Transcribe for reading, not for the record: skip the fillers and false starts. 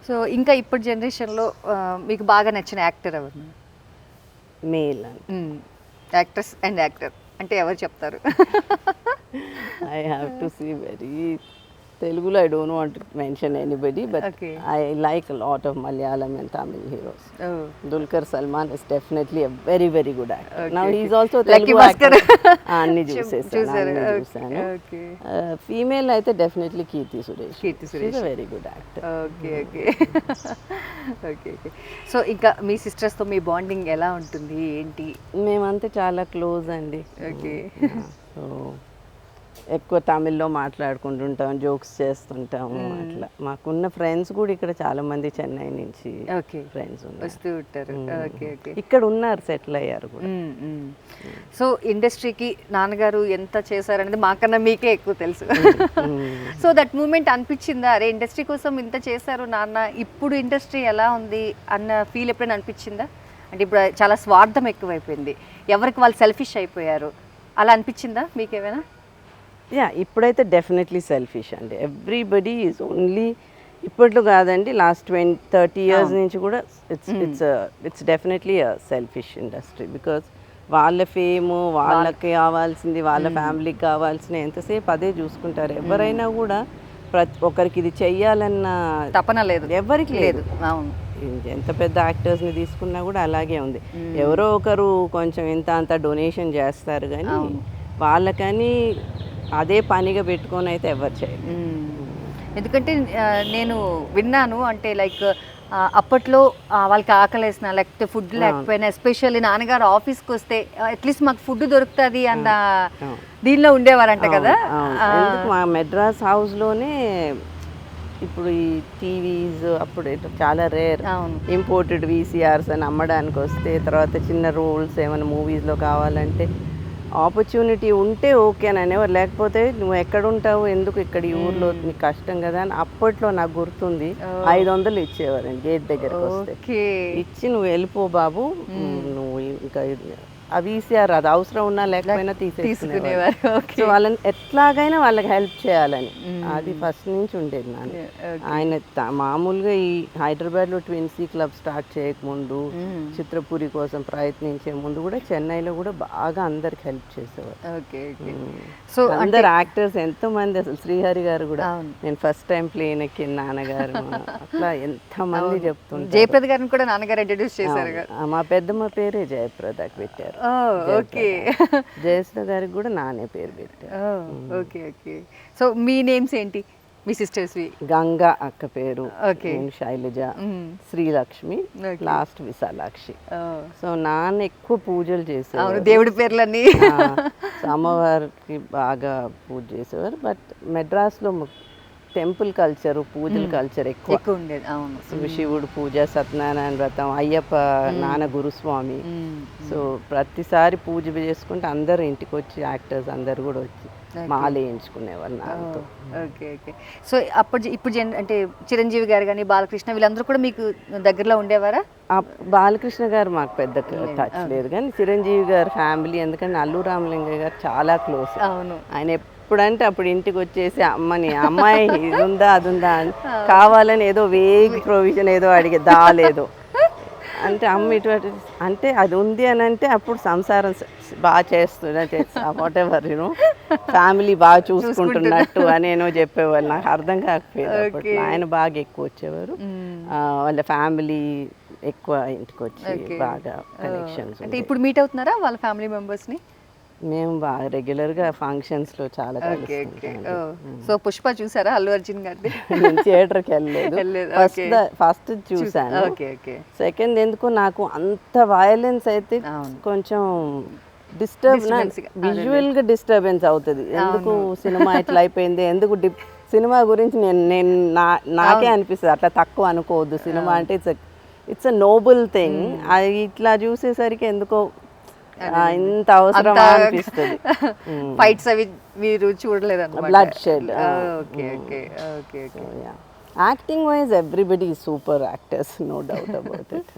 So ఇంకా ఇప్పుడు జనరేషన్లో మీకు బాగా నచ్చిన యాక్టర్ ఎవరు? మేల్ యాక్ట్రెస్ అండ్ యాక్టర్ అంటే ఎవరు చెప్తారు? I have to see very Telugu, I don't want to mention anybody, but Okay. I like a lot of Malayalam and Tamil heroes. Oh. Dulquer Salman is definitely a very, very good actor. Okay, Now okay. he's also Lucky Telugu Bhaskar. actor. అన్ని చూసేసాను. Okay. Female అయితే definitely Keerthy Suresh. Keerthy Suresh is a very good actor. Okay okay okay okay. So ఇంకా మీ సిస్టర్స్తో మీ bonding ఎలా ఉంటుంది ఏంటి? మేమంతా చాలా క్లోజ్ అండి. ఓకే. సో ఎక్కువ తమిళ్లో మాట్లాడుకుంటుంటాం, జోక్స్ చేస్తుంటాము. అట్లా మాకున్న ఫ్రెండ్స్ కూడా ఇక్కడ చాలా మంది చెన్నై నుంచి ఫ్రెండ్స్ వస్తూ ఉంటారు. Okay okay. ఇక్కడ ఉన్నారు, సెటిల్ అయ్యారు కూడా. సో ఇండస్ట్రీకి నాన్నగారు ఎంత చేశారనేది మాకన్నా మీకే ఎక్కువ తెలుసు. సో దట్ మూమెంట్ అనిపించిందా, అరే ఇండస్ట్రీ కోసం ఇంత చేశారు నాన్న, ఇప్పుడు ఇండస్ట్రీ ఎలా ఉంది అన్న ఫీల్ ఎప్పుడైనా అనిపించిందా? అంటే ఇప్పుడు చాలా స్వార్థం ఎక్కువైపోయింది, ఎవరికి వాళ్ళు సెల్ఫిష్ అయిపోయారు, అలా అనిపించిందా మీకేమైనా? యా, ఇప్పుడైతే డెఫినెట్లీ సెల్ఫిష్ అండి. ఎవ్రీబడి ఈజ్ ఓన్లీ, ఇప్పట్లో కాదండి, లాస్ట్ 20-30 years నుంచి కూడా it's definitely selfish industry. Because వాళ్ళ ఫేమ్, వాళ్ళకి కావాల్సింది, వాళ్ళ ఫ్యామిలీకి కావాల్సిన ఎంతసేపు అదే చూసుకుంటారు. ఎవరైనా కూడా ఒకరికి ఇది చెయ్యాలన్న తపన లేదు, ఎవరికి లేదు. అవును, ఎంత పెద్ద యాక్టర్స్ని తీసుకున్నా కూడా అలాగే ఉంది. ఎవరో ఒకరు కొంచెం ఇంత అంత డొనేషన్ చేస్తారు, కానీ వాళ్ళకని అదే పనిగా పెట్టుకొని అయితే ఎవరు చేయరు. ఎందుకంటే నేను విన్నాను, అంటే లైక్ అప్పట్లో వాళ్ళకి ఆకలేసిన లేకపోతే ఫుడ్ లేకపోయినా, ఎస్పెషల్లీ నాన్నగారు ఆఫీస్కి వస్తే అట్లీస్ట్ మాకు ఫుడ్ దొరుకుతుంది అన్న దీనిలో ఉండేవారంట కదా. మా మెడ్రాస్ హౌస్లోనే ఇప్పుడు ఈ టీవీస్ అప్పుడు చాలా రేర్, ఇంపోర్టెడ్ వీసీఆర్స్ అని అమ్మడానికి వస్తే, తర్వాత చిన్న రోల్స్ ఏమైనా మూవీస్లో కావాలంటే ఆపర్చునిటీ ఉంటే ఓకే అని అనేవారు. లేకపోతే నువ్వు ఎక్కడ ఉంటావు, ఎందుకు ఇక్కడ ఈ ఊర్లో, నీకు కష్టం కదా అని అప్పట్లో నాకు గుర్తుంది. 500 ఇచ్చేవారండి గేట్ దగ్గరకు వస్తే, ఇచ్చి నువ్వు వెళ్ళిపో బాబు, నువ్వు ఇంకా ఆ వీసీఆర్ అది అవసరం ఉన్నా లేకపోయినా తీసుకునేవారు. సో వాళ్ళని ఎట్లాగైనా వాళ్ళకి హెల్ప్ చేయాలని అది ఫస్ట్ నుంచి ఉండేది నాన్న. ఆయన మామూలుగా ఈ హైదరాబాద్లో ట్విన్సీ క్లబ్ స్టార్ట్ చేయకముందు, చిత్రపురి కోసం ప్రయత్నించే ముందు కూడా చెన్నైలో కూడా బాగా అందరికి హెల్ప్ చేసేవారు. సో అందరు యాక్టర్స్ ఎంతో మంది, అసలు శ్రీహరి గారు కూడా నేను ఫస్ట్ టైం ప్లేన్ ఎక్కిన నాన్నగారు, అట్లా ఎంతమంది చెప్తుంటారు. జయప్రద గారిని కూడా నాన్నగారు ఇంట్రడ్యూస్ చేశారు. మా పెద్దమ్మ పేరే జయప్రదకి పెట్టారు. ఓకే. జయసుధ గారికి కూడా నానే పేరు పెట్టారు. Okay okay. సో మీ నేమ్స్ ఏంటి మీ సిస్టర్స్? గంగా అక్క పేరు, శైలజ, శ్రీలక్ష్మి, లాస్ట్ విశాలాక్షి. సో నాన్న ఎక్కువ పూజలు చేసేవారు, దేవుడి పేర్లన్నీ అమ్మవారికి బాగా పూజ చేసేవారు. బట్ మెడ్రాస్లో టెంపుల్ కల్చర్, పూజల కల్చర్ ఎక్కువ ఉండేది. అవును, శివుడు పూజ, సత్యనారాయణ వ్రతం, అయ్యప్ప నాన్న గురుస్వామి. సో ప్రతిసారి పూజ చేసుకుంటే అందరు ఇంటికి వచ్చి, యాక్టర్స్ అందరు కూడా వచ్చి మాల వేయించుకునేవారు నాతో. Okay okay. సో ఇప్పుడు అంటే చిరంజీవి గారు కానీ బాలకృష్ణ వీళ్ళందరూ కూడా మీకు దగ్గరలో ఉండేవారా? బాలకృష్ణ గారు మాకు పెద్ద టచ్ లేదు, కానీ చిరంజీవి గారు ఫ్యామిలీ, ఎందుకంటే అల్లు రామలింగయ్య గారు చాలా క్లోజ్. అవును, ఆయన ఎప్పుడంటే అప్పుడు ఇంటికి వచ్చేసి అమ్మని, అమ్మాయి ఇది ఉందా అది ఉందా అని కావాలని ఏదో వేగ్ ప్రొవిజన్ ఏదో అడిగే దాలేదో అంటే, అమ్మ ఇటువంటి అంటే అది ఉంది అని అంటే అప్పుడు సంసారం బాగా చేస్తున్నా, వాట్ ఎవర్ యూనో ఫ్యామిలీ బాగా చూసుకుంటున్నట్టు అనేనో చెప్పేవాళ్ళు. నాకు అర్థం కాకపోయేది. ఆయన బాగా ఎక్కువ వచ్చేవారు, వాళ్ళ ఫ్యామిలీ ఎక్కువ ఇంటికి వచ్చి బాగా కనెక్షన్స్. అంటే ఇప్పుడు మీట్ అవుతున్నారా వాళ్ళ ఫ్యామిలీ మెంబర్స్ని? మేము బాగా రెగ్యులర్గా ఫంక్షన్స్లో చాలా. సో పుష్ప చూసారా అల్లు అర్జున్ గారిది? థియేటర్కి వెళ్ళలేదు, ఫస్ట్ చూసాను. సెకండ్ ఎందుకో నాకు అంత వయలెన్స్ అయితే కొంచెం విజువల్గా డిస్టర్బెన్స్ అవుతుంది. ఎందుకు సినిమా ఇట్లా అయిపోయింది, ఎందుకు సినిమా గురించి నేను నాకే అనిపిస్తుంది, అట్లా తక్కువ అనుకోవద్దు. సినిమా అంటే ఇట్స్ అ నోబుల్ థింగ్. అది ఇట్లా చూసేసరికి ఎందుకో ఇంత అవసరం అనిపిస్తుంది. ఫైట్స్ అవి మీరు చూడలేదు? Bloodshed. Okay okay okay. Acting wise everybody super actors, no doubt about it.